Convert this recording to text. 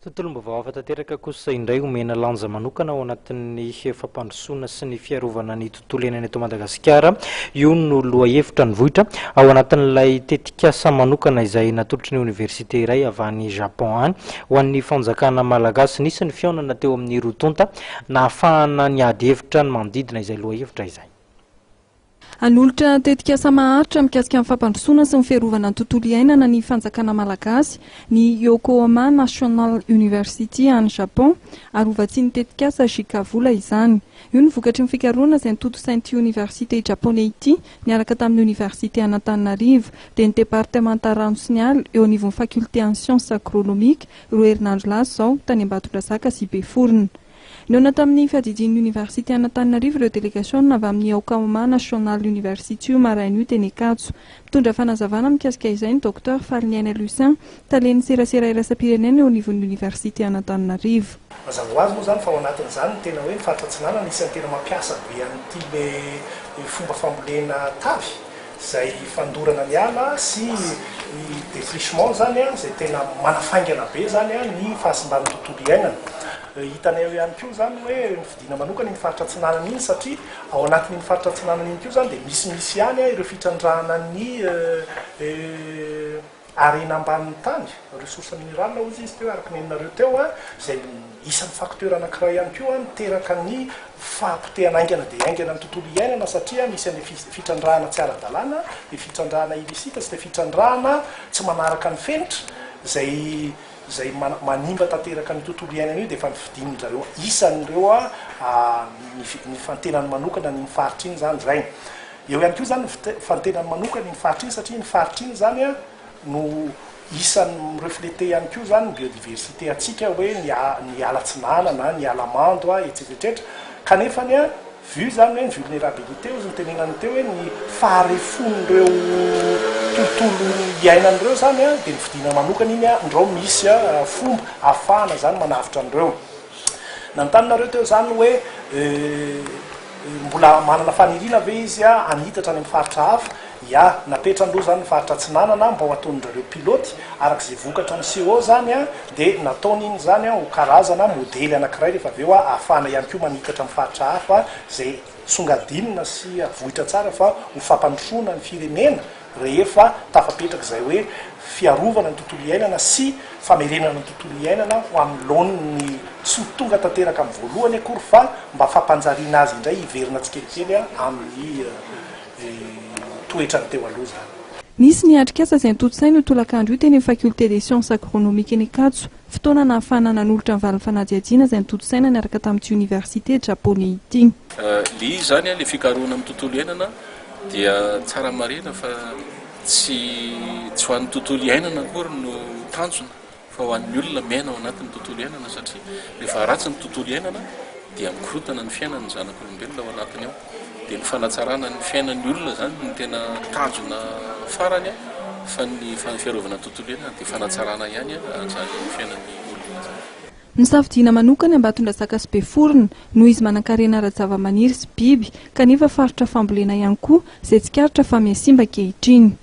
Tontolo mbavaava tanteraka kosa indray Omena lanja manokana ao anatin'ny fampandrosoana sy ny fiarovana ny tontolo iainana eto Madagasikara. Io no lohahevitra nivoitra ao anatin'ilay tetikasa manokana izay natolotry ny Universite iray avy any Japon any ho an'ny fanjakana malagasy. Nisy ny fihaonana teo amin'ny tonta nahafahana niady hevitra ny manodidina izay lohahevitra izay. Anolotra tetikasa maharitra mikasika amin'ny fampandrosoana sy ny fiarovana ny tontolo iainana ny fanjakana malagasy ny Omena National Universite any Japon arovatsy ny tetikasa vola izany. Io ny vokatry ny fikarohana izay nitoto-sainty Universite Japonais ity niaraka tamin'ny Universite anatin'ilay dia ny departemanta rano sy ny ala eo anivon'ny faculté en sciences agronomiques roa herinandro lasa izao tany Ambatondrazaka sy Beforona. Nona tamin'ny fiadidin'ny Universite anatin'ilay ireo délégation avy amin'ny Omena National Universite maraina io teny Katso. Mitondra fanazavana mikasika izay ny Dr Lucien talen'ny serasera iraisam-pirenena eo anivon'ny Universite anatin'ilay. Mazava ho azy moa zany fa ao anatin'izany tena hoe ny faratratsinana isan'ny tena mampiasa be an'ity le fomba fambolena tavy izay fandorana ny ala sy défrichement zany izay tena manafaingana be zany ny fahasimban'ny tontolo iainana. Hitanay ihany koa zany hoe fidina manokana ny faratratsinana iny satria ao anatin'ny faratratsinana iny koa zany dia misy ihany ireo fitrandrahana ny arena ambanin'ny tany ressource minérale ozy izy teo araka neninareo teo izay isan'ny facteur anankiray ihany koa miteraka ny fahampotehana aingana dia aingana ny tontolo iainana satria misy an'le fitrandrahana tsy ara-dalàna, le fitrandrahana illicite sy le fitrandrahana tsy manaraka ny fenitra izay manimba tanteraka ny tontolo iainana io dia efa nifidinin'zareo isan'ireo ny fantenany manokana ny faritra iny zany zay. Eo ihany koa zany ny fantenany manokana ny faritra iny satria ny faritra iny zany no isan'ny reflété ihany koa zany ny biodiversité atsika hoe ny ala-tsinanana, ny ala-mando etsetretra kanefany vu zany hoe ny vulnérabilité ozy nytenenany teo hoe ny faharefon'ireo tontolo iainan'ireo zany dia ny fidina manokana iny ndreo misy fomba ahafahana zany manavitra an'ireo. Nanontaninareo teo zany hoe mbola manana fanirina ve izy anitatra any amin'ny faritra hafa napetrandreo zany ny faritra tsinanana mba ho ataon'ireo piloty arak'izay vokatra ny CO zany dia nataony iny zany ho karazana modely anankiray rehefa aveo ahafahana ihany koa manitatra amin'ny faritra hafa izay songadinina sy vohitra tsara fa ho fampandrosoana ny firenena rehefa tafapetraka izay hoe fiarovana ny tontolo iainana sy famerenana ny tontolo iainana ho amin'ny laoniny tsy tonga tanteraka amin'ny voalohany akory fa mba fampanjariana azy indray hiverina tsikelikely amin'ny toetrany teo aloha zany. Nisy ny atrikasa izay nitoto-saina io tolakandro io teny amin'ny faculté des sciences agronomiques eny Katso fotoana nahafahana nanolotra ny valo fanadihadiana izay nitoto-saina niaraka tamin'ity Université Japonais ity. Le zany le fikarohana amin'ny tontolo iainana dia tsara marina fa tsy ho an'ny tontolo iainana akory no tanjona fa ho an'ny olona miaina ao anatin'ny tontolo iainana satria rehefa ratsy ny tontolo iainana dia mikorotana ny fiainan'ny zanak'olombelona ao anatiny ao dia ny fanatsarana ny fiainan'ny olona zany ny tena tanjona farany fa ny fiarovana tontolo iainana dia fanatsarana ihany zany fiainan'ny olona zany. Nisafidina manokana Ambatondrazaka sy Beforona noho izy manan-karena ara-java-maniry sy biby kanefa faritra fambolena ihany koa izay tsikaritra fa miasimba ankehitriny.